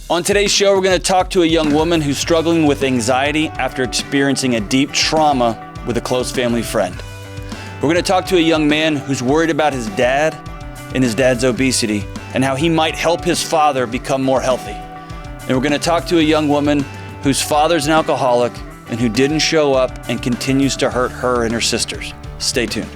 On today's show, we're going to talk to a young woman who's struggling with anxiety after experiencing a deep trauma with a close family friend. We're going to talk to a young man who's worried about his dad and his dad's obesity and how he might help his father become more healthy. And we're going to talk to a young woman whose father's an alcoholic and who didn't show up and continues to hurt her and her sisters. Stay tuned.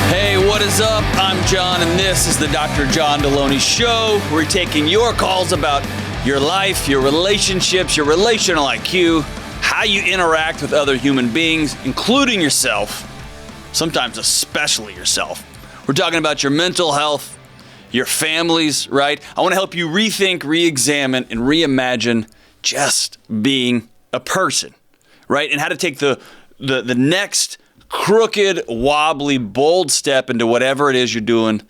Hey, what is up? I'm John, and this is the Dr. John Delony Show. We're taking your calls about your life, your relationships, your relational IQ, how you interact with other human beings, including yourself, sometimes especially yourself. We're talking about your mental health, your families, right? I want to help you rethink, re-examine, and reimagine just being a person, right? And how to take the next crooked, wobbly, bold step into whatever it is you're doing,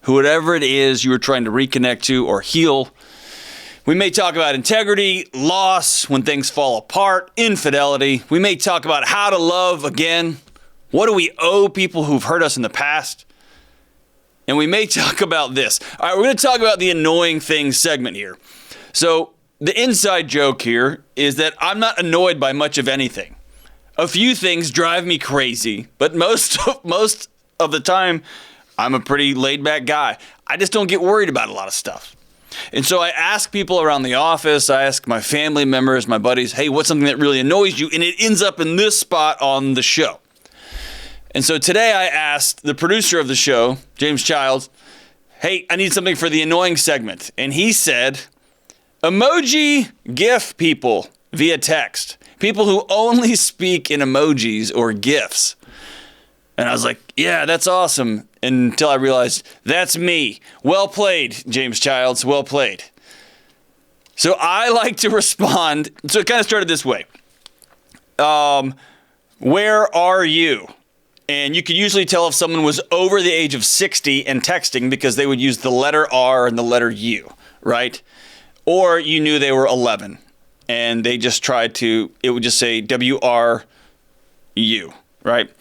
whatever it is you were trying to reconnect to or heal. We may talk about integrity, loss, when things fall apart, infidelity. We may talk about how to love again. What do we owe people who've hurt us in the past? And we may talk about this. All right, we're going to talk about the annoying things segment here. So the inside joke here is that I'm not annoyed by much of anything. A few things drive me crazy, but most of the time, I'm a pretty laid-back guy. I just don't get worried about a lot of stuff. And so I ask people around the office, I ask my family members, my buddies, hey, what's something that really annoys you? And it ends up in this spot on the show. And so today I asked the producer of the show, James Childs, hey, I need something for the annoying segment. And he said, emoji GIF people via text. People who only speak in emojis or GIFs. And I was like, yeah, that's awesome. Until I realized, that's me. Well played, James Childs, well played. So I like to respond. So it kind of started this way. Where are you? And you could usually tell if someone was over the age of 60 and texting because they would use the letter R and the letter U, right? Or you knew they were 11 and they just tried to, it would just say WRU, right?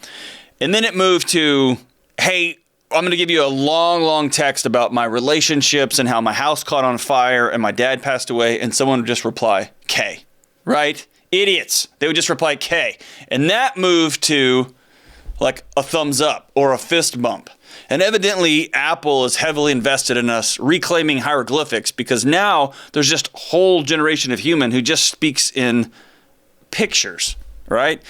And then it moved to, hey, I'm going to give you a long text about my relationships and how my house caught on fire and my dad passed away. And someone would just reply K, right? Idiots. They would just reply K. And that moved to like a thumbs up or a fist bump. And evidently, Apple is heavily invested in us reclaiming hieroglyphics because now there's just a whole generation of human who just speaks in pictures, right?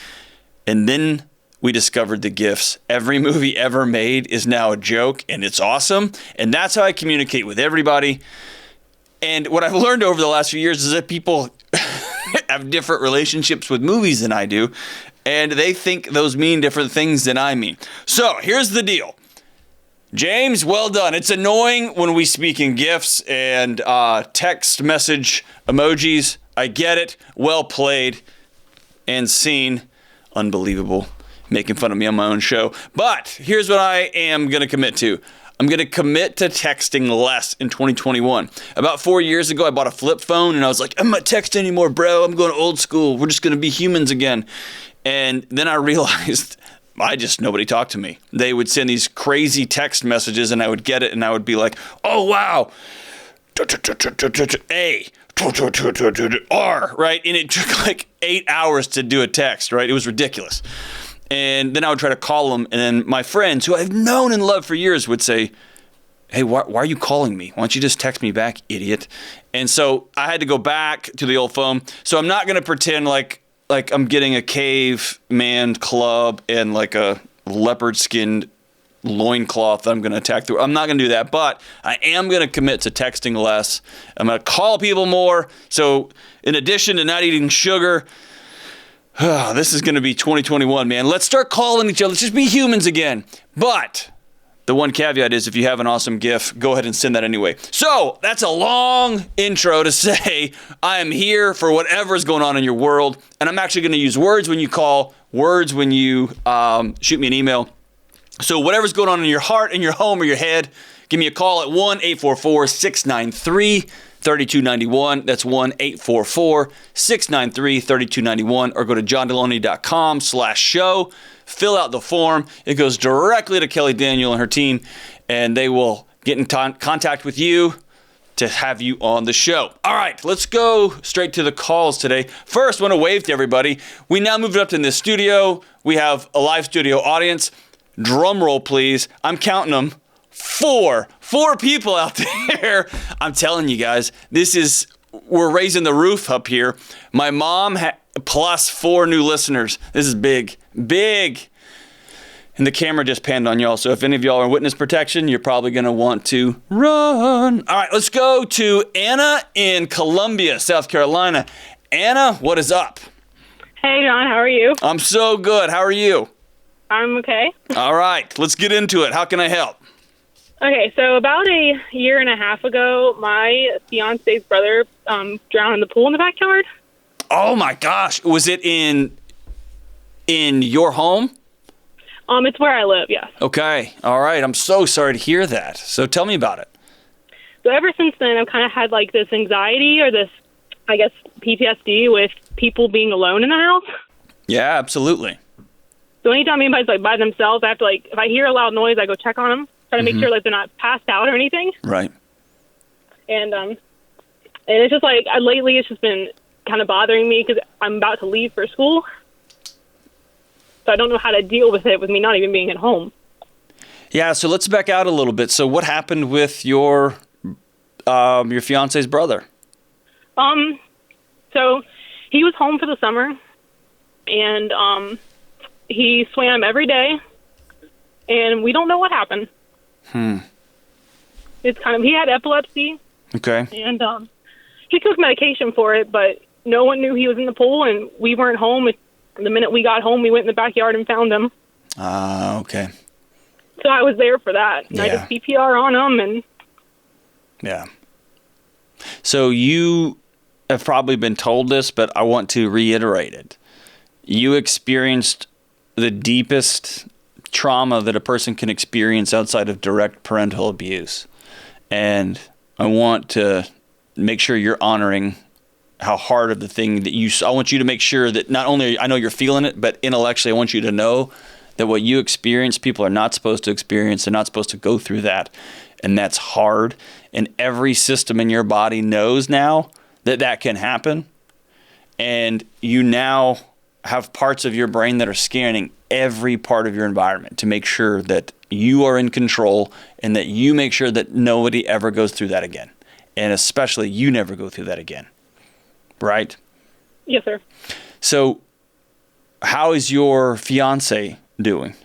And then we discovered the GIFs. Every movie ever made is now a joke, and it's awesome. And that's how I communicate with everybody. And what I've learned over the last few years is that people have different relationships with movies than I do. And they think those mean different things than I mean. So here's the deal. James, well done. It's annoying when we speak in GIFs and text message emojis. I get it. Well played. And seen. Unbelievable. Making fun of me on my own show. But here's what I am going to commit to. I'm going to commit to texting less in 2021. About 4 years ago, I bought a flip phone and I was like, I'm not texting anymore, bro. I'm going old school. We're just going to be humans again. And then I realized nobody talked to me. They would send these crazy text messages and I would get it and I would be like, oh, wow. A, R, right? And it took like 8 hours to do a text, right? It was ridiculous. And then I would try to call them. And then my friends who I've known and loved for years would say, hey, why are you calling me? Why don't you just text me back, idiot? And so I had to go back to the old phone. So I'm not going to pretend like I'm getting a caveman club and like a leopard skinned loincloth that I'm going to attack through. I'm not going to do that, but I am going to commit to texting less. I'm going to call people more. So in addition to not eating sugar, this is going to be 2021, man. Let's start calling each other. Let's just be humans again. But the one caveat is if you have an awesome GIF, go ahead and send that anyway. So that's a long intro to say I am here for whatever's going on in your world. And I'm actually going to use words when you call, words when you shoot me an email. So whatever's going on in your heart, in your home, or your head, give me a call at 1-844-693-3291. That's 1-844-693-3291. Or go to johndelony.com/show. Fill out the form. It goes directly to Kelly Daniel and her team, and they will get in contact with you to have you on the show. All right, let's go straight to the calls today. First, I want to wave to everybody. We now moved up in the studio. We have a live studio audience. Drum roll, please. I'm counting them. Four people out there. I'm telling you guys, we're raising the roof up here. My mom plus 4 new listeners. This is big. And the camera just panned on y'all. So if any of y'all are in witness protection, you're probably going to want to run. All right, let's go to Anna in Columbia, South Carolina. Anna, what is up? Hey, John, how are you? I'm so good. How are you? I'm okay. All right, let's get into it. How can I help? Okay, so about a year and a half ago, my fiance's brother drowned in the pool in the backyard. Oh my gosh. Was it in your home? It's where I live, yes. Okay. All right. I'm so sorry to hear that. So tell me about it. So ever since then, I've kind of had like this anxiety or this, I guess, PTSD with people being alone in the house. Yeah, absolutely. So anytime anybody's like by themselves, I have to if I hear a loud noise, I go check on them, try to make sure like they're not passed out or anything. Right. And it's just like lately it's just been kind of bothering me because I'm about to leave for school. So I don't know how to deal with it with me not even being at home. Yeah, so let's back out a little bit. So what happened with your fiance's brother? So he was home for the summer, and he swam every day, and we don't know what happened. It's he had epilepsy. Okay. And he took medication for it, but no one knew he was in the pool, and we weren't home. The minute we got home, we went in the backyard and found him. Okay. So I was there for that. And I did CPR on him. And yeah. So you have probably been told this, but I want to reiterate it. You experienced the deepest trauma that a person can experience outside of direct parental abuse. And I want to make sure you're honoring how hard of the thing that I want you to make sure that not only I know you're feeling it, but intellectually I want you to know that what you experience, people are not supposed to experience. They're not supposed to go through that. And that's hard. And every system in your body knows now that can happen. And you now have parts of your brain that are scanning every part of your environment to make sure that you are in control and that you make sure that nobody ever goes through that again. And especially you never go through that again. Right? Yes, sir. So how is your fiance doing?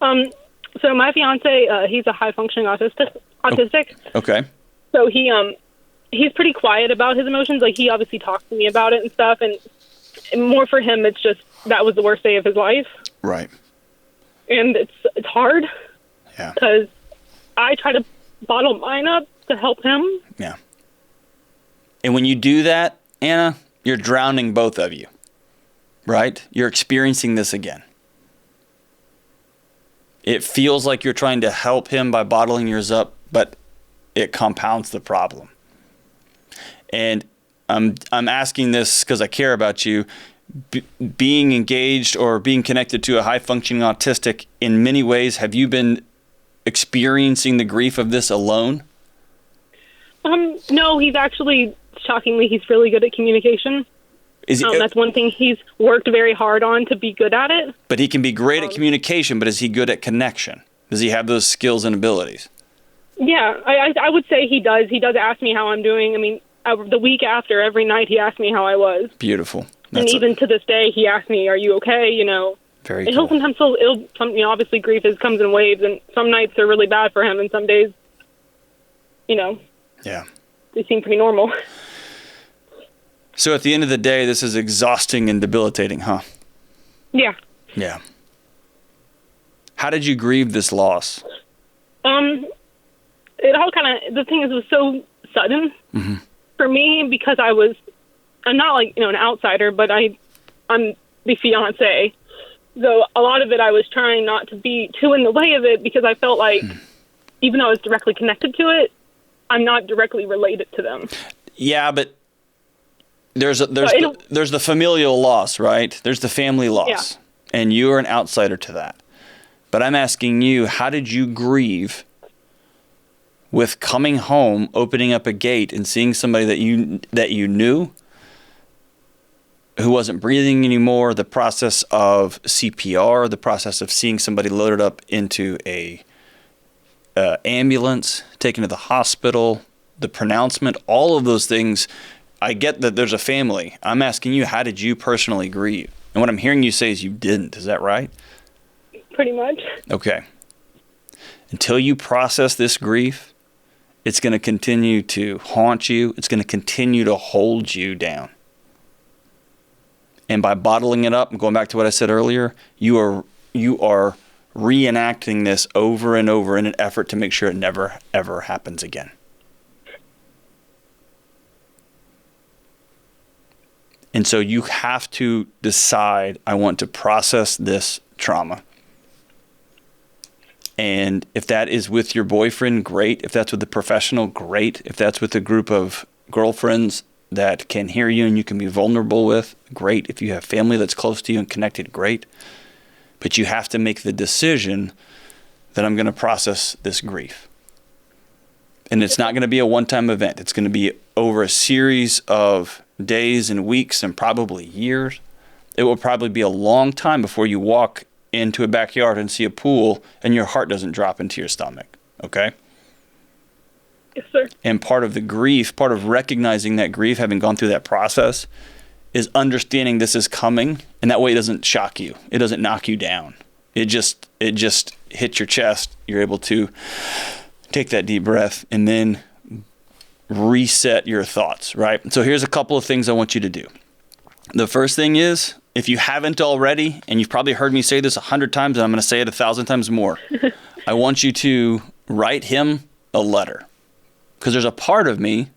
So my fiance, he's a high-functioning autistic. Okay. So he's pretty quiet about his emotions. Like, he obviously talks to me about it and stuff, and more for him, it's just that was the worst day of his life. Right. And it's hard. Yeah. Because I try to bottle mine up to help him. Yeah. And when you do that, Anna, you're drowning both of you, right? You're experiencing this again. It feels like you're trying to help him by bottling yours up, but it compounds the problem. And I'm asking this because I care about you. Being engaged or being connected to a high-functioning autistic, in many ways, have you been experiencing the grief of this alone? No, he's actually, shockingly, he's really good at communication. That's one thing he's worked very hard on to be good at it. But he can be great at communication, but is he good at connection? Does he have those skills and abilities? Yeah, I would say he does. He does ask me how I'm doing. I mean, the week after, every night he asked me how I was. Beautiful. And even to this day, he asks me, "Are you okay?" You know. Very cool. He'll sometimes obviously grief comes in waves, and some nights are really bad for him, and some days, yeah, they seem pretty normal. So at the end of the day, this is exhausting and debilitating, huh? Yeah. Yeah. How did you grieve this loss? It all the thing is, it was so sudden for me because I'm not an outsider, but I'm the fiancé. So a lot of it, I was trying not to be too in the way of it because I felt like even though I was directly connected to it, I'm not directly related to them. Yeah, but there's the familial loss, right? There's the family loss, and you are an outsider to that. But I'm asking you, how did you grieve with coming home, opening up a gate and seeing somebody that you knew who wasn't breathing anymore, the process of CPR, the process of seeing somebody loaded up into a ambulance, taken to the hospital, the pronouncement, all of those things. I get that there's a family. I'm asking you, how did you personally grieve? And what I'm hearing you say is you didn't. Is that right? Pretty much. Okay. Until you process this grief, it's going to continue to haunt you. It's going to continue to hold you down. And by bottling it up, and going back to what I said earlier, you are reenacting this over and over in an effort to make sure it never, ever happens again. And so you have to decide, I want to process this trauma. And if that is with your boyfriend, great. If that's with a professional, great. If that's with a group of girlfriends that can hear you and you can be vulnerable with, great. If you have family that's close to you and connected, great. But you have to make the decision that I'm going to process this grief. And it's not going to be a one-time event. It's going to be over a series of days and weeks and probably years. It will probably be a long time before you walk into a backyard and see a pool and your heart doesn't drop into your stomach. Okay? Yes, sir. And part of the grief, part of recognizing that grief, having gone through that process, is understanding this is coming, and that way it doesn't shock you. It doesn't knock you down. It just hits your chest. You're able to take that deep breath and then reset your thoughts, right? So here's a couple of things I want you to do. The first thing is, if you haven't already, and you've probably heard me say this 100 times, and I'm going to say it 1,000 times more, I want you to write him a letter. Because there's a part of me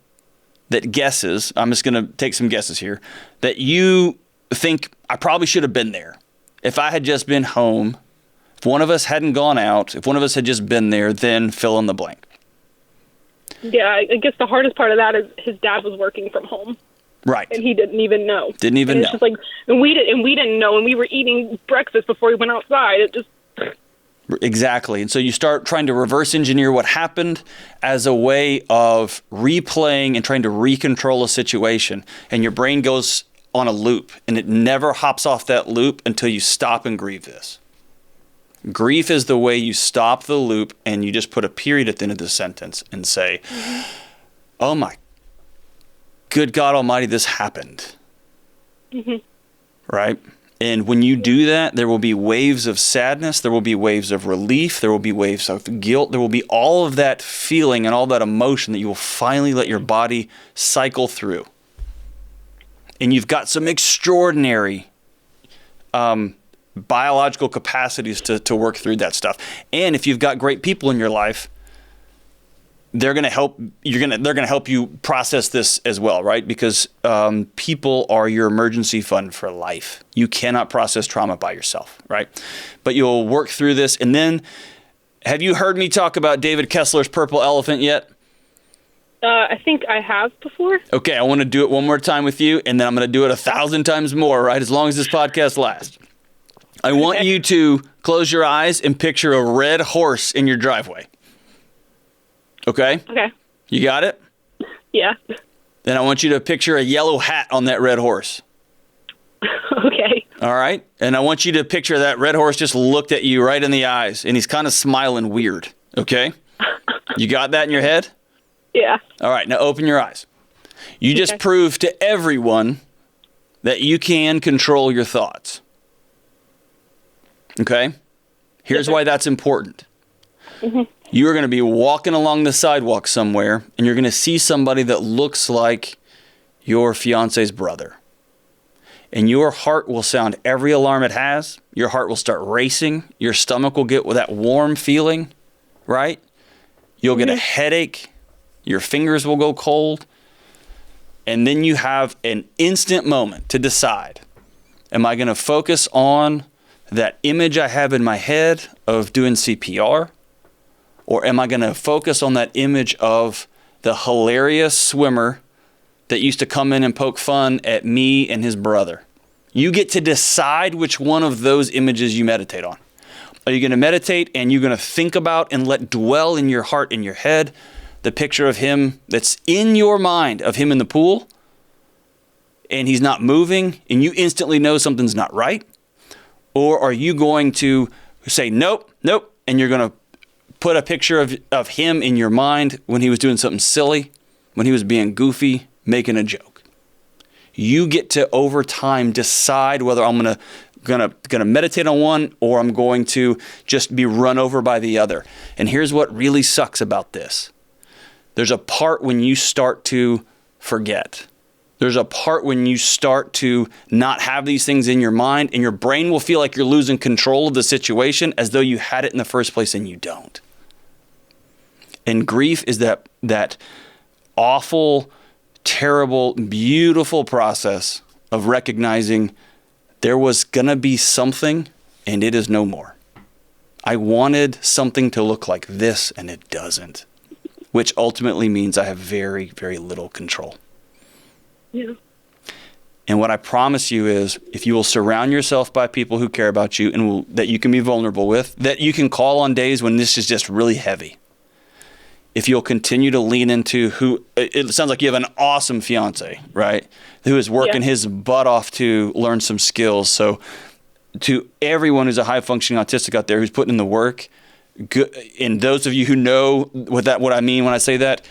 that guesses, I'm just going to take some guesses here, that you think I probably should have been there. If I had just been home, if one of us hadn't gone out, if one of us had just been there, then fill in the blank. Yeah, I guess the hardest part of that is his dad was working from home. Right. And he didn't even know. Didn't even know. It's just like, and we didn't know, and we were eating breakfast before we went outside. It just... Exactly. And so you start trying to reverse engineer what happened as a way of replaying and trying to recontrol a situation. And your brain goes on a loop, and it never hops off that loop until you stop and grieve this. Grief is the way you stop the loop and you just put a period at the end of the sentence and say, oh my good God Almighty, this happened. Mm-hmm. Right? And when you do that, there will be waves of sadness, there will be waves of relief, there will be waves of guilt, there will be all of that feeling and all that emotion that you will finally let your body cycle through. And you've got some extraordinary biological capacities to work through that stuff. And if you've got great people in your life, they're going to help. They're going to help you process this as well, right? Because people are your emergency fund for life. You cannot process trauma by yourself, right? But you'll work through this. And then, have you heard me talk about David Kessler's purple elephant yet? I think I have before. Okay, I want to do it one more time with you, and then I'm going to do it 1,000 times more, right? As long as this podcast lasts. I want you to close your eyes and picture a red horse in your driveway. Okay? Okay. You got it? Yeah. Then I want you to picture a yellow hat on that red horse. Okay. All right? And I want you to picture that red horse just looked at you right in the eyes, and he's kind of smiling weird. Okay? You got that in your head? Yeah. All right, now open your eyes. You just proved to everyone that you can control your thoughts. Okay? Here's why that's important. Mm-hmm. You're going to be walking along the sidewalk somewhere, and you're going to see somebody that looks like your fiance's brother. And your heart will sound every alarm it has. Your heart will start racing. Your stomach will get with that warm feeling, right? You'll get a headache. Your fingers will go cold. And then you have an instant moment to decide, am I going to focus on that image I have in my head of doing CPR? Or am I going to focus on that image of the hilarious swimmer that used to come in and poke fun at me and his brother? You get to decide which one of those images you meditate on. Are you going to meditate and you're going to think about and let dwell in your heart and your head the picture of him that's in your mind of him in the pool and he's not moving and you instantly know something's not right? Or are you going to say, nope, and you're going to put a picture of him in your mind when he was doing something silly, when he was being goofy, making a joke? You get to, over time, decide whether I'm gonna meditate on one or I'm going to just be run over by the other. And here's what really sucks about this. There's a part when you start to forget. There's a part when you start to not have these things in your mind, and your brain will feel like you're losing control of the situation as though you had it in the first place and you don't. And grief is that awful, terrible, beautiful process of recognizing there was going to be something and it is no more. I wanted something to look like this and it doesn't, which ultimately means I have very, very little control. Yeah. And what I promise you is, if you will surround yourself by people who care about you and that you can be vulnerable with, that you can call on days when this is just really heavy. If you'll continue to lean into it sounds like you have an awesome fiance, right? Who is working his butt off to learn some skills. So to everyone who's a high functioning autistic out there who's putting in the work, and those of you who know what I mean when I say that,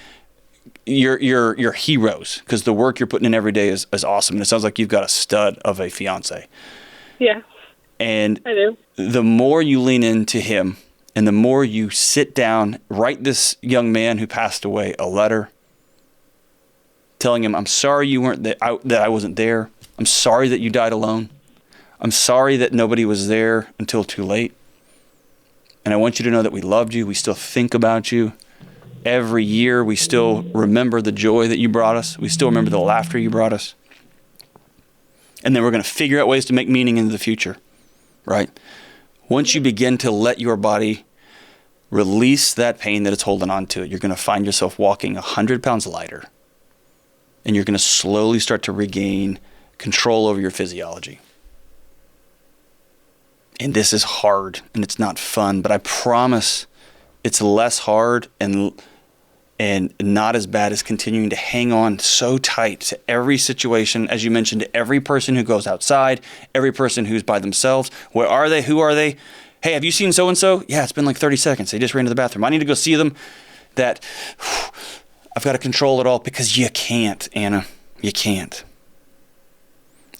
you're heroes, because the work you're putting in every day is awesome. And it sounds like you've got a stud of a fiance. Yeah. And I do. The more you lean into him, and the more you sit down, write this young man who passed away a letter telling him, I'm sorry you weren't there, that I wasn't there. I'm sorry that you died alone. I'm sorry that nobody was there until too late. And I want you to know that we loved you. We still think about you. Every year we still remember the joy that you brought us. We still remember the laughter you brought us. And then we're going to figure out ways to make meaning into the future, right? Once you begin to let your body release that pain that it's holding on to, you're going to find yourself walking 100 pounds lighter. And you're going to slowly start to regain control over your physiology. And this is hard and it's not fun, but I promise it's less hard and not as bad as continuing to hang on so tight to every situation, as you mentioned, to every person who goes outside, every person who's by themselves. Where are they? Who are they? Hey, have you seen so-and-so? Yeah, it's been like 30 seconds. They just ran to the bathroom. I need to go see them. I've got to control it all, because you can't, Anna. You can't.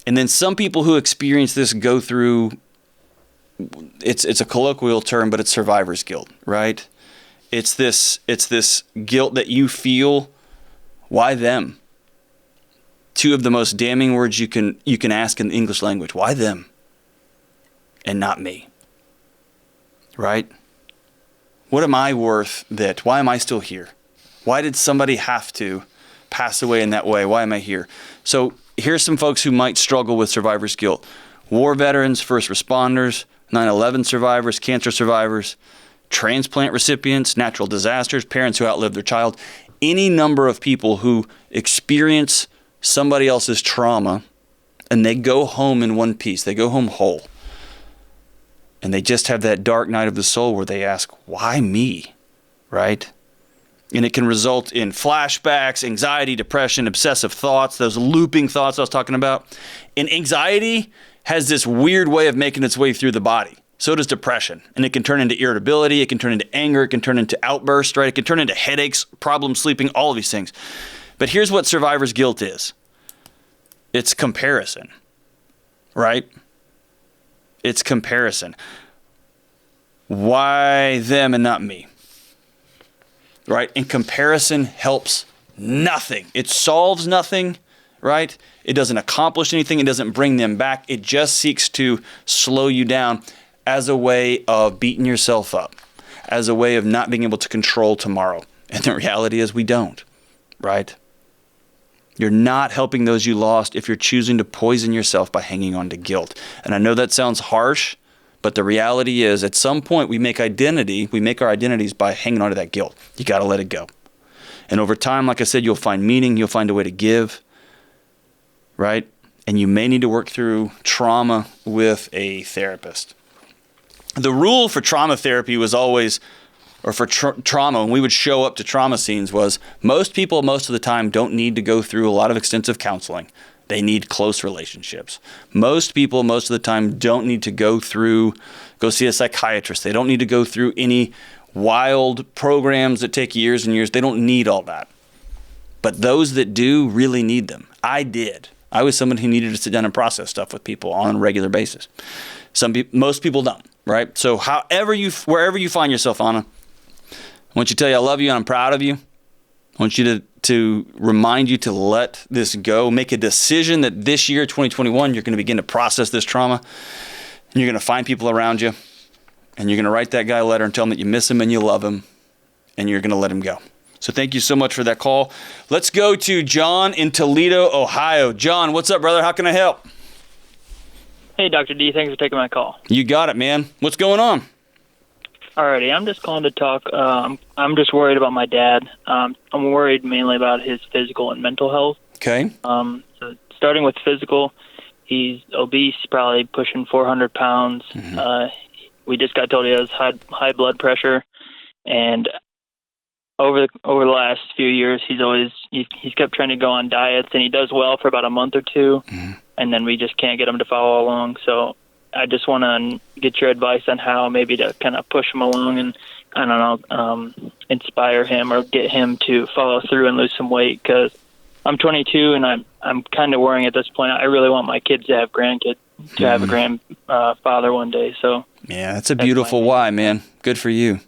And then some people who experience this go through, it's a colloquial term, but it's survivor's guilt, right? It's this guilt that you feel. Why them? Two of the most damning words you can ask in the English language. Why them? And not me. Right? What am I worth that? Why am I still here? Why did somebody have to pass away in that way? Why am I here? So here's some folks who might struggle with survivor's guilt. War veterans, first responders, 9/11 survivors, cancer survivors, transplant recipients, natural disasters, parents who outlived their child, any number of people who experience somebody else's trauma and they go home in one piece, they go home whole. And they just have that dark night of the soul where they ask, why me? Right? And it can result in flashbacks, anxiety, depression, obsessive thoughts, those looping thoughts I was talking about. And anxiety has this weird way of making its way through the body. So does depression. And it can turn into irritability. It can turn into anger. It can turn into outbursts, right? It can turn into headaches, problems sleeping, all of these things. But here's what survivor's guilt is. It's comparison, right? It's comparison. Why them and not me? Right? And comparison helps nothing. It solves nothing, right? It doesn't accomplish anything. It doesn't bring them back. It just seeks to slow you down as a way of beating yourself up, as a way of not being able to control tomorrow. And the reality is we don't, right? You're not helping those you lost if you're choosing to poison yourself by hanging on to guilt. And I know that sounds harsh, but the reality is at some point we make our identities by hanging on to that guilt. You got to let it go. And over time, like I said, you'll find meaning, you'll find a way to give, right? And you may need to work through trauma with a therapist. The rule for trauma therapy was always, or for trauma, when we would show up to trauma scenes, was most people most of the time don't need to go through a lot of extensive counseling. They need close relationships. Most people most of the time don't need to go see a psychiatrist. They don't need to go through any wild programs that take years and years. They don't need all that. But those that do really need them. I did. I was someone who needed to sit down and process stuff with people on a regular basis. Most people don't, right? So wherever you find yourself, Anna, I want you to tell you I love you and I'm proud of you. I want you to remind you to let this go. Make a decision that this year, 2021, you're going to begin to process this trauma. And you're going to find people around you. And you're going to write that guy a letter and tell him that you miss him and you love him. And you're going to let him go. So thank you so much for that call. Let's go to John in Toledo, Ohio. John, what's up, brother? How can I help? Hey, Dr. D. Thanks for taking my call. You got it, man. What's going on? Alrighty, I'm just calling to talk. I'm just worried about my dad. I'm worried mainly about his physical and mental health. Okay. So starting with physical, he's obese, probably pushing 400 pounds. Mm-hmm. We just got told he has high blood pressure, and over the last few years, he's kept trying to go on diets, and he does well for about a month or two, mm-hmm. and then we just can't get him to follow along. So I just want to get your advice on how maybe to kind of push him along and, I don't know, inspire him or get him to follow through and lose some weight, because I'm 22 and I'm kind of worrying at this point. I really want my kids to have grandkids, to have a grandfather one day. So yeah, that's a beautiful why, man. Good for you.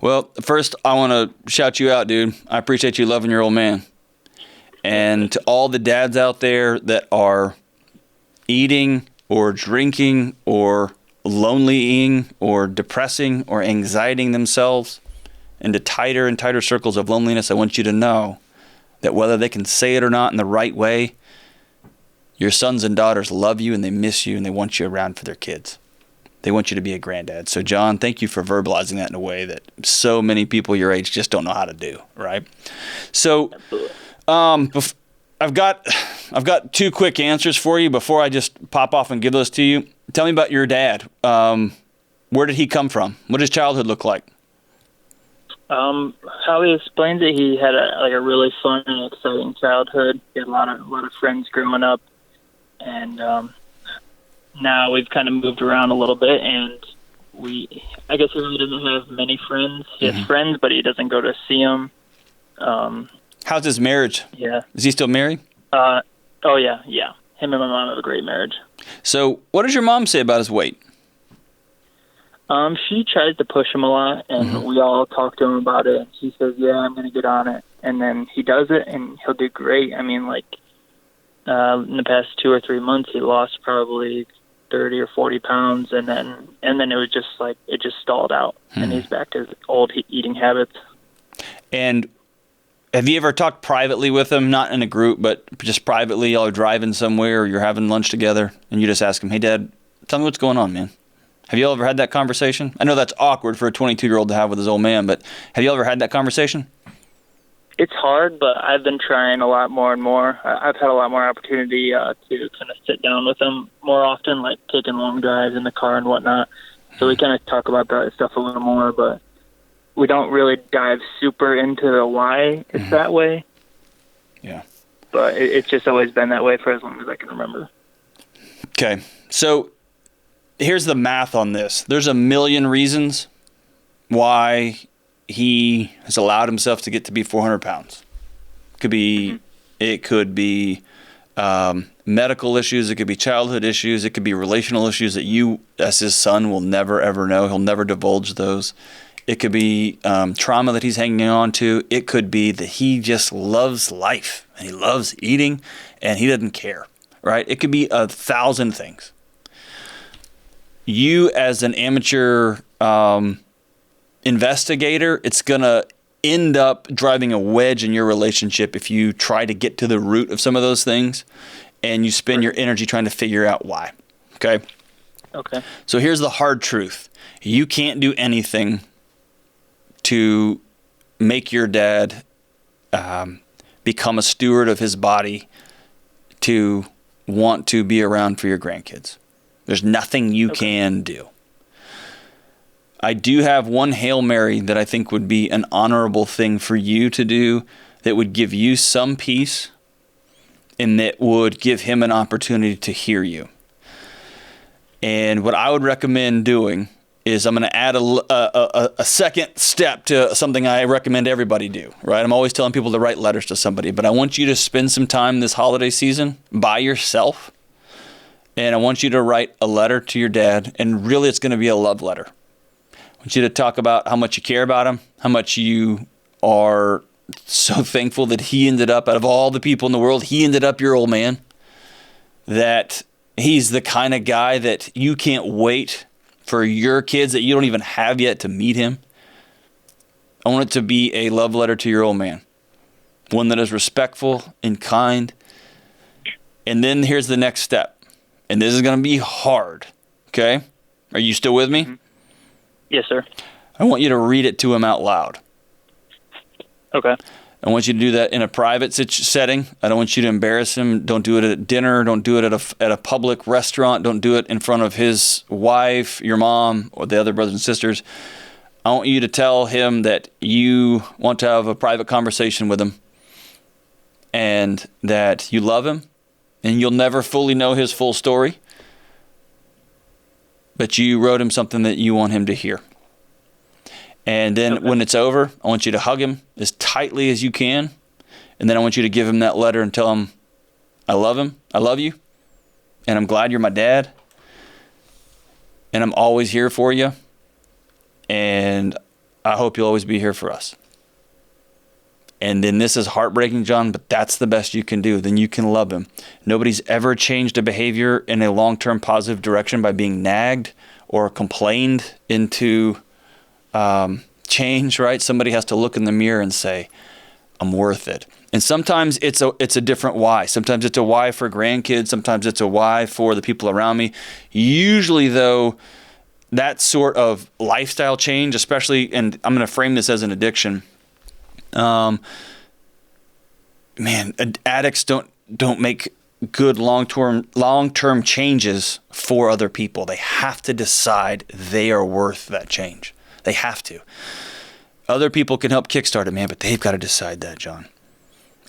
Well, first, I want to shout you out, dude. I appreciate you loving your old man. And to all the dads out there that are eating or drinking or lonelying or depressing or anxietying themselves into tighter and tighter circles of loneliness, I want you to know that whether they can say it or not in the right way, your sons and daughters love you and they miss you and they want you around for their kids. They want you to be a granddad. So, John, thank you for verbalizing that in a way that so many people your age just don't know how to do, right? So, I've got two quick answers for you before I just pop off and give those to you. Tell me about your dad. Where did he come from? What did his childhood look like? How he explains it, he had a really fun and exciting childhood. He had a lot of friends growing up, and now we've kind of moved around a little bit, and I guess he really doesn't have many friends. He has friends, but he doesn't go to see them. How's his marriage? Yeah. Is he still married? Oh, yeah. Him and my mom have a great marriage. So what does your mom say about his weight? She tries to push him a lot, and we all talk to him about it. And she says, yeah, I'm going to get on it. And then he does it, and he'll do great. I mean, in the past 2 or 3 months, he lost probably 30 or 40 pounds, and then it was just it just stalled out, and he's back to his old eating habits. And have you ever talked privately with him, not in a group, but just privately? Y'all are driving somewhere or you're having lunch together, and you just ask him, hey, Dad, tell me what's going on, man. Have you ever had that conversation? I know that's awkward for a 22-year-old to have with his old man, but have you ever had that conversation? It's hard, but I've been trying a lot more and more. I've had a lot more opportunity to kind of sit down with him more often, like taking long drives in the car and whatnot. So we kind of talk about that stuff a little more, but we don't really dive super into the why it's that way. Yeah. But it's just always been that way for as long as I can remember. Okay. So here's the math on this. There's a million reasons why he has allowed himself to get to be 400 pounds. It could be medical issues. It could be childhood issues. It could be relational issues that you, as his son, will never, ever know. He'll never divulge those. It could be trauma that he's hanging on to. It could be that he just loves life and he loves eating and he doesn't care, right? It could be 1,000 things. You, as an amateur investigator, it's going to end up driving a wedge in your relationship if you try to get to the root of some of those things and you spend your energy trying to figure out why. Okay? Okay. So here's the hard truth. You can't do anything to make your dad become a steward of his body to want to be around for your grandkids. There's nothing you can do. I do have one Hail Mary that I think would be an honorable thing for you to do that would give you some peace and that would give him an opportunity to hear you. And what I would recommend doing is I'm going to add a second step to something I recommend everybody do, right? I'm always telling people to write letters to somebody, but I want you to spend some time this holiday season by yourself, and I want you to write a letter to your dad, and really it's going to be a love letter. I want you to talk about how much you care about him, how much you are so thankful that he ended up, out of all the people in the world, he ended up your old man, that he's the kind of guy that you can't wait for your kids that you don't even have yet to meet him. I want it to be a love letter to your old man, one that is respectful and kind. And then here's the next step, and this is going to be hard, okay? Are you still with me? Mm-hmm. Yes, sir. I want you to read it to him out loud. Okay. I want you to do that in a private setting. I don't want you to embarrass him. Don't do it at dinner. Don't do it at a public restaurant. Don't do it in front of his wife, your mom, or the other brothers and sisters. I want you to tell him that you want to have a private conversation with him and that you love him, and you'll never fully know his full story, but you wrote him something that you want him to hear. And then when it's over, I want you to hug him as tightly as you can. And then I want you to give him that letter and tell him, I love him, I love you, and I'm glad you're my dad. And I'm always here for you. And I hope you'll always be here for us. And then this is heartbreaking, John, but that's the best you can do. Then you can love him. Nobody's ever changed a behavior in a long-term positive direction by being nagged or complained into change, right? Somebody has to look in the mirror and say, I'm worth it. And sometimes it's a different why. Sometimes it's a why for grandkids. Sometimes it's a why for the people around me. Usually, though, that sort of lifestyle change, especially, and I'm going to frame this as an addiction. Addicts don't make good long-term changes for other people. They have to decide they are worth that change. They have to. Other people can help kickstart it, man, but they've got to decide that, John.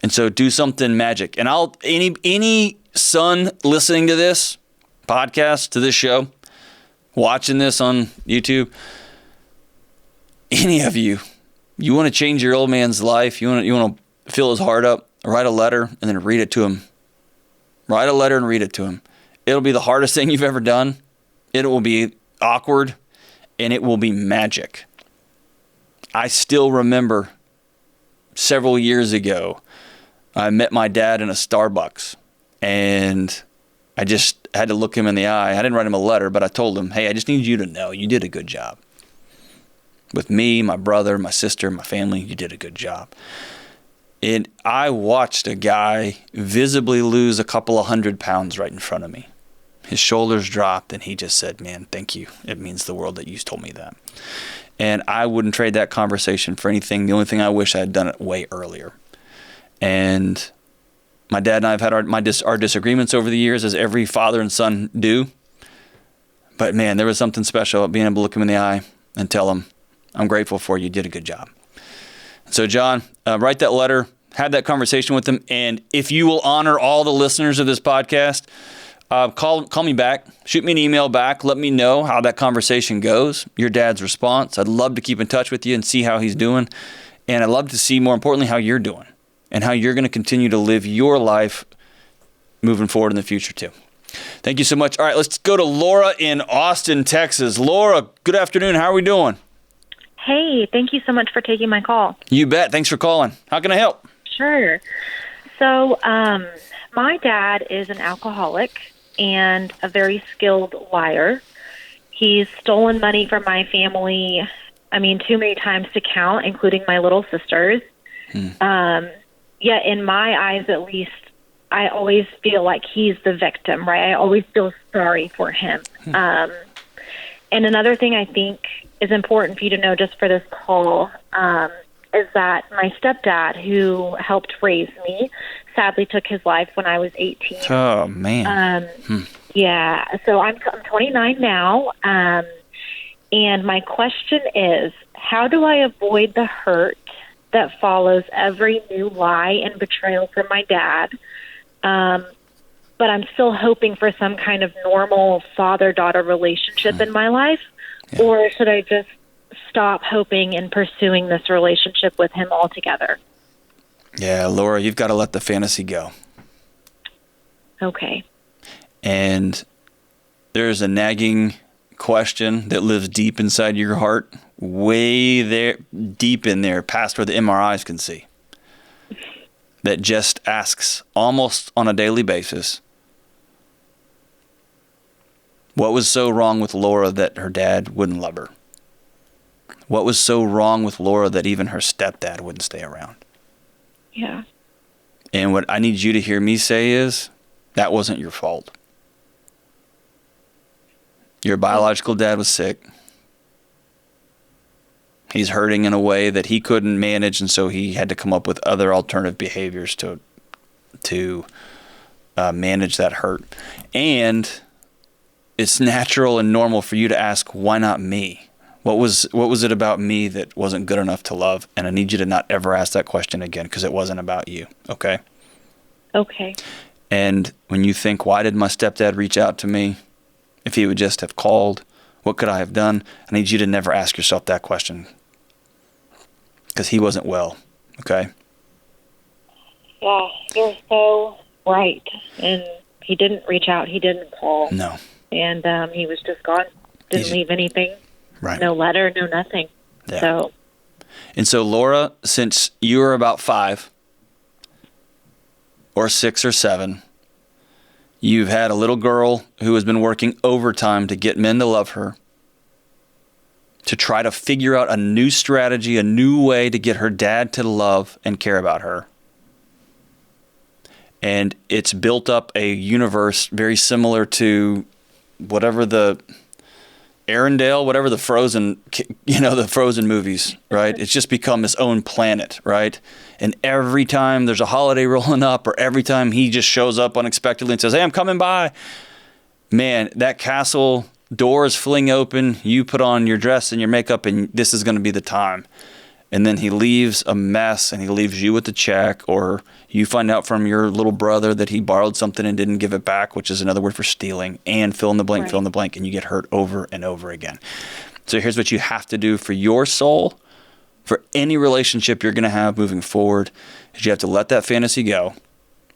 And so do something magic. And any son listening to this podcast, to this show, watching this on YouTube, any of you want to change your old man's life, you want to fill his heart up, write a letter and then read it to him. Write a letter and read it to him. It'll be the hardest thing you've ever done. It will be awkward, and it will be magic. I still remember several years ago, I met my dad in a Starbucks, and I just had to look him in the eye. I didn't write him a letter, but I told him, hey, I just need you to know you did a good job. With me, my brother, my sister, my family, you did a good job. And I watched a guy visibly lose a couple of 100 pounds right in front of me. His shoulders dropped, and he just said, man, thank you. It means the world that you told me that. And I wouldn't trade that conversation for anything. The only thing I wish I had done it way earlier. And my dad and I have had our disagreements over the years, as every father and son do. But man, there was something special about being able to look him in the eye and tell him, I'm grateful for you. You did a good job. So John, write that letter, have that conversation with him. And if you will honor all the listeners of this podcast, call me back, shoot me an email back, let me know how that conversation goes, your dad's response. I'd love to keep in touch with you and see how he's doing. And I'd love to see, more importantly, how you're doing and how you're going to continue to live your life moving forward in the future too. Thank you so much. All right, let's go to Laura in Austin, Texas. Laura, good afternoon. How are we doing? Hey, thank you so much for taking my call. You bet. Thanks for calling. How can I help? Sure. So, my dad is an alcoholic and a very skilled liar. He's stolen money from my family, too many times to count, including my little sisters. Yet in my eyes, at least, I always feel like he's the victim, right? I always feel sorry for him. And another thing I think is important for you to know just for this call is that my stepdad, who helped raise me, sadly took his life when I was 18. Oh, man. Yeah, so I'm 29 now, And my question is, how do I avoid the hurt that follows every new lie and betrayal from my dad? But I'm still hoping for some kind of normal father-daughter relationship in my life. Yeah. Or should I just stop hoping and pursuing this relationship with him altogether? Yeah, Laura, you've got to let the fantasy go. Okay. And there's a nagging question that lives deep inside your heart, way there, deep in there, past where the MRIs can see, that just asks almost on a daily basis, what was so wrong with Laura that her dad wouldn't love her? What was so wrong with Laura that even her stepdad wouldn't stay around? Yeah. And what I need you to hear me say is, that wasn't your fault. Your biological dad was sick. He's hurting in a way that he couldn't manage, and so he had to come up with other alternative behaviors to manage that hurt. And it's natural and normal for you to ask, why not me? What was it about me that wasn't good enough to love? And I need you to not ever ask that question again, because it wasn't about you, okay? Okay. And when you think, why did my stepdad reach out to me? If he would just have called, what could I have done? I need you to never ask yourself that question, because he wasn't well, okay? Yeah, you're so right. And he didn't reach out. He didn't call. No. And he was just gone. Didn't leave anything. Right. No letter, no nothing. Yeah. So Laura, since you were about 5 or 6 or 7, you've had a little girl who has been working overtime to get men to love her, to try to figure out a new strategy, a new way to get her dad to love and care about her. And it's built up a universe very similar to whatever the Arendelle, whatever the Frozen, the Frozen movies, right? It's just become its own planet, right? And every time there's a holiday rolling up, or every time he just shows up unexpectedly and says, hey, I'm coming by, man, that castle doors fling open, you put on your dress and your makeup, and this is going to be the time. And then he leaves a mess, and he leaves you with the check, or you find out from your little brother that he borrowed something and didn't give it back, which is another word for stealing, and fill in the blank, right. Fill in the blank, and you get hurt over and over again. So here's what you have to do for your soul, for any relationship you're going to have moving forward, is you have to let that fantasy go.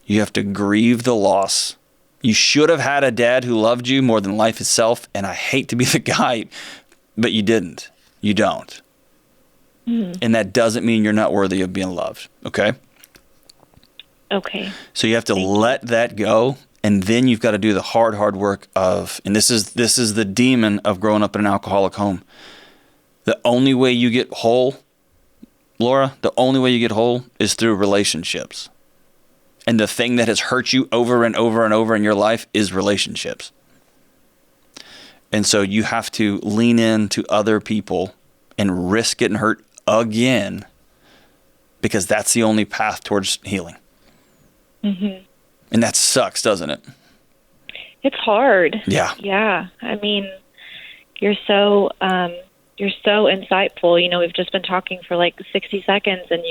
You have to grieve the loss. You should have had a dad who loved you more than life itself, and I hate to be the guy, but you didn't. You don't. And that doesn't mean you're not worthy of being loved, okay? Okay. So you have to let that go, and then you've got to do the hard work of, and this is the demon of growing up in an alcoholic home. The only way you get whole, Laura, the only way you get whole is through relationships. And the thing that has hurt you over and over and over in your life is relationships. And so you have to lean into other people and risk getting hurt again, because that's the only path towards healing. Mm-hmm. And that sucks, doesn't it? It's hard. Yeah. Yeah. I mean, you're so insightful. We've just been talking for like 60 seconds, and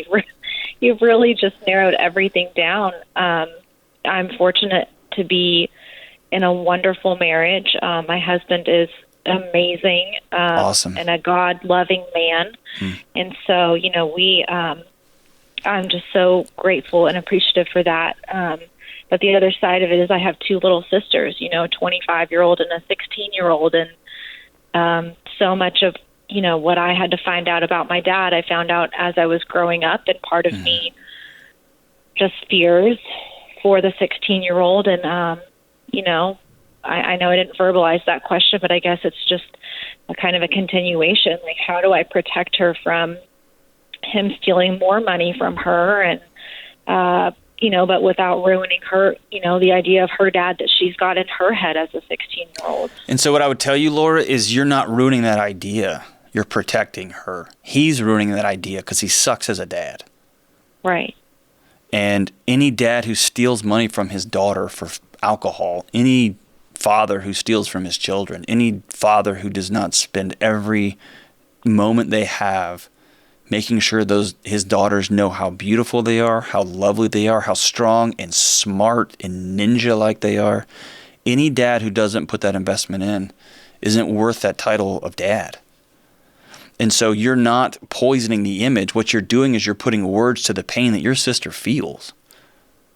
you've really just narrowed everything down. I'm fortunate to be in a wonderful marriage. My husband is amazing, awesome, and a God-loving man. And so, I'm just so grateful and appreciative for that. But the other side of it is I have 2 little sisters, a 25-year-old and a 16-year-old. And so much of, what I had to find out about my dad, I found out as I was growing up, and part of me just fears for the 16-year-old. And, I know I didn't verbalize that question, but I guess it's just a kind of a continuation. Like, how do I protect her from him stealing more money from her, and, but without ruining her, the idea of her dad that she's got in her head as a 16-year-old. And so what I would tell you, Laura, is you're not ruining that idea. You're protecting her. He's ruining that idea because he sucks as a dad. Right. And any dad who steals money from his daughter for alcohol, any father who steals from his children, any father who does not spend every moment they have making sure his daughters know how beautiful they are, how lovely they are, how strong and smart and ninja-like they are. Any dad who doesn't put that investment in isn't worth that title of dad. And so you're not poisoning the image. What you're doing is you're putting words to the pain that your sister feels.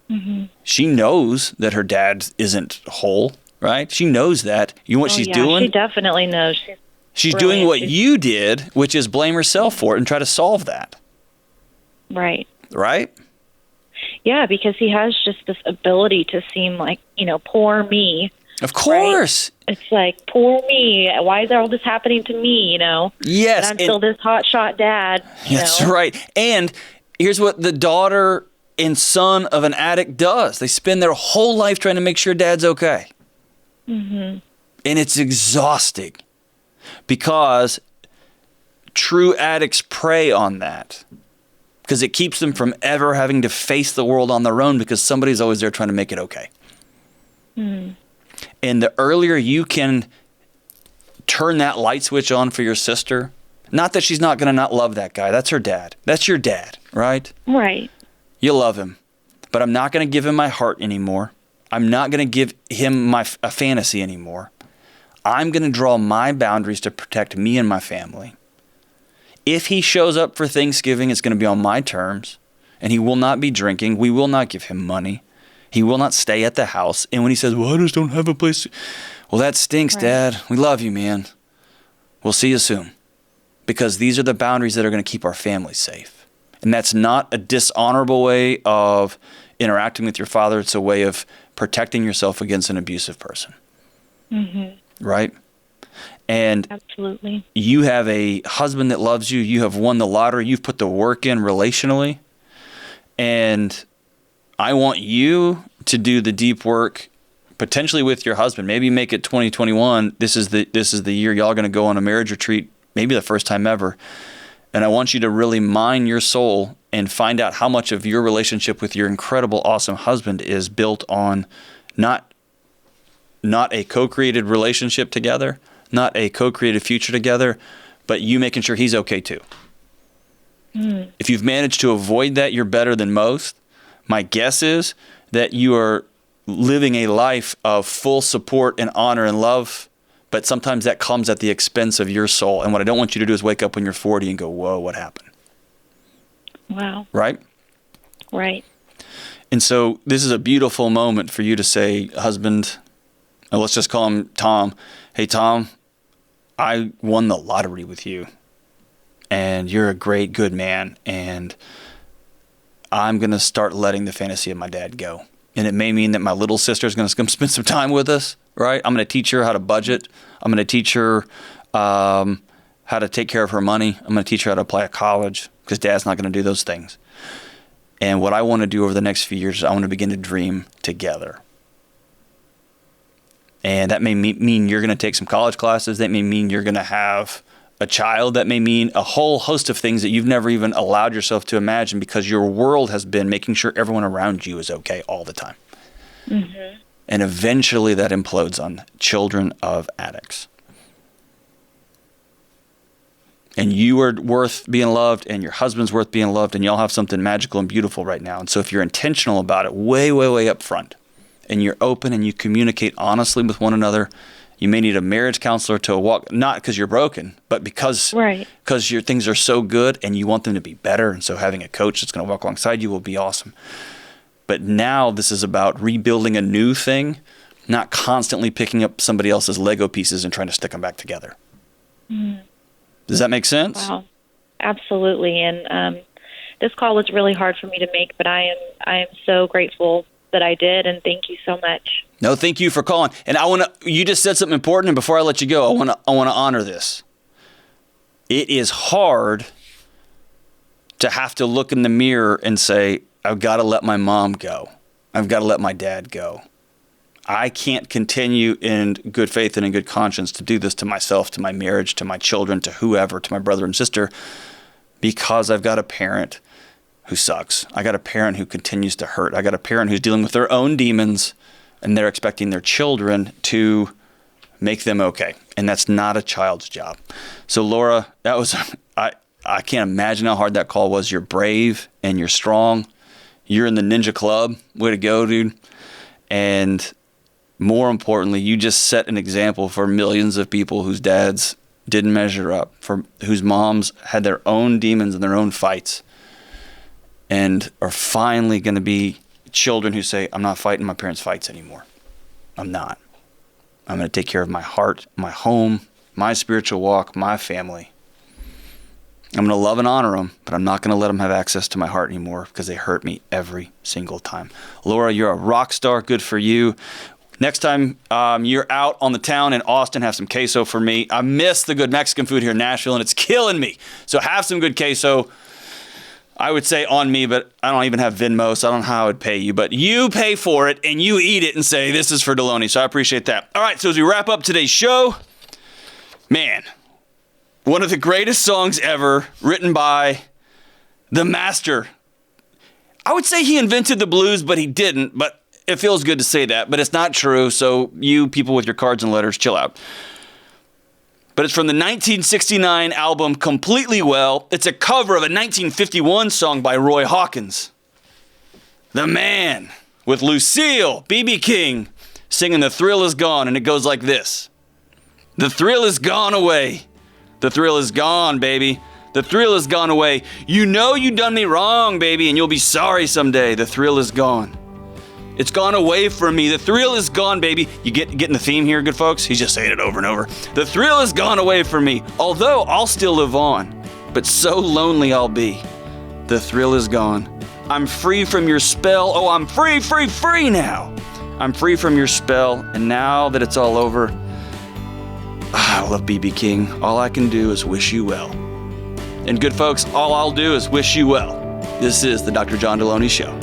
Mm-hmm. She knows that her dad isn't whole, right? She knows that. You know what she's doing? She definitely knows. She's doing what you did, which is blame herself for it and try to solve that. Right. Right? Yeah, because he has just this ability to seem like, poor me. Of course. Right? It's like, poor me. Why is all this happening to me, Yes. And I'm still this hotshot dad. That's right. And here's what the daughter and son of an addict does. They spend their whole life trying to make sure dad's okay. Mm-hmm. And it's exhausting because true addicts prey on that because it keeps them from ever having to face the world on their own because somebody's always there trying to make it okay. Mm. And the earlier you can turn that light switch on for your sister, not that she's not going to not love that guy. That's her dad. That's your dad, right? Right. You love him, but I'm not going to give him my heart anymore. I'm not going to give him a fantasy anymore. I'm going to draw my boundaries to protect me and my family. If he shows up for Thanksgiving, it's going to be on my terms, and he will not be drinking. We will not give him money. He will not stay at the house. And when he says, well, I just don't have a place to... Well, that stinks, right. Dad. We love you, man. We'll see you soon. Because these are the boundaries that are going to keep our family safe. And that's not a dishonorable way of interacting with your father. It's a way of protecting yourself against an abusive person. Mm-hmm. Right? And absolutely, you have a husband that loves you. You have won the lottery. You've put the work in relationally. And I want you to do the deep work potentially with your husband. Maybe make it 2021. This is the year y'all are going to go on a marriage retreat, maybe the first time ever. And I want you to really mine your soul and find out how much of your relationship with your incredible, awesome husband is built on not a co-created relationship together, not a co-created future together, but you making sure he's okay too. Mm. If you've managed to avoid that, you're better than most. My guess is that you are living a life of full support and honor and love, but sometimes that comes at the expense of your soul. And what I don't want you to do is wake up when you're 40 and go, whoa, what happened? Wow. Right? Right. And so this is a beautiful moment for you to say, husband, let's just call him Tom. Hey, Tom, I won the lottery with you. And you're a great, good man. And I'm going to start letting the fantasy of my dad go. And it may mean that my little sister is going to come spend some time with us, right? I'm going to teach her how to budget. I'm going to teach her how to take care of her money. I'm going to teach her how to apply at college because dad's not going to do those things. And what I want to do over the next few years is I want to begin to dream together. And that may mean you're going to take some college classes. That may mean you're going to have a child. That may mean a whole host of things that you've never even allowed yourself to imagine because your world has been making sure everyone around you is okay all the time. Mm-hmm. And eventually that implodes on children of addicts. And you are worth being loved and your husband's worth being loved and y'all have something magical and beautiful right now. And so if you're intentional about it way, way, way up front and you're open and you communicate honestly with one another, you may need a marriage counselor to walk, not because you're broken, but because your things are so good and you want them to be better. And so having a coach that's going to walk alongside you will be awesome. But now this is about rebuilding a new thing, not constantly picking up somebody else's Lego pieces and trying to stick them back together. Mm. Does that make sense? Wow, absolutely. And this call was really hard for me to make, but I am so grateful that I did, and thank you so much. No, thank you for calling. And you just said something important, and before I let you go, I want to honor this. It is hard to have to look in the mirror and say, I've got to let my mom go. I've got to let my dad go. I can't continue in good faith and in good conscience to do this to myself, to my marriage, to my children, to whoever, to my brother and sister, because I've got a parent who sucks. I got a parent who continues to hurt. I got a parent who's dealing with their own demons and they're expecting their children to make them okay. And that's not a child's job. So Laura, that was, I can't imagine how hard that call was. You're brave and you're strong. You're in the ninja club. Way to go, dude. And more importantly, you just set an example for millions of people whose dads didn't measure up, for whose moms had their own demons and their own fights, and are finally going to be children who say, I'm not fighting my parents' fights anymore. I'm not. I'm going to take care of my heart, my home, my spiritual walk, my family. I'm going to love and honor them, but I'm not going to let them have access to my heart anymore because they hurt me every single time. Laura, you're a rock star. Good for you. Next time you're out on the town in Austin, have some queso for me. I miss the good Mexican food here in Nashville, and it's killing me. So have some good queso. I would say on me, but I don't even have Venmo, so I don't know how I would pay you. But you pay for it, and you eat it and say, this is for Delony. So I appreciate that. All right, so as we wrap up today's show, man, one of the greatest songs ever, written by the master. I would say he invented the blues, but he didn't. But it feels good to say that, but it's not true. So you people with your cards and letters, chill out. But it's from the 1969 album Completely Well. It's a cover of a 1951 song by Roy Hawkins. The Man, with Lucille, B.B. King, singing The Thrill Is Gone, and it goes like this. The thrill is gone away. The thrill is gone, baby. The thrill has gone away. You know you done me wrong, baby, and you'll be sorry someday. The thrill is gone. It's gone away from me. The thrill is gone, baby. You getting the theme here, good folks? He's just saying it over and over. The thrill is gone away from me. Although I'll still live on, but so lonely I'll be. The thrill is gone. I'm free from your spell. Oh, I'm free, free, free now. I'm free from your spell. And now that it's all over, I love B.B. King. All I can do is wish you well. And good folks, all I'll do is wish you well. This is the Dr. John Delony Show.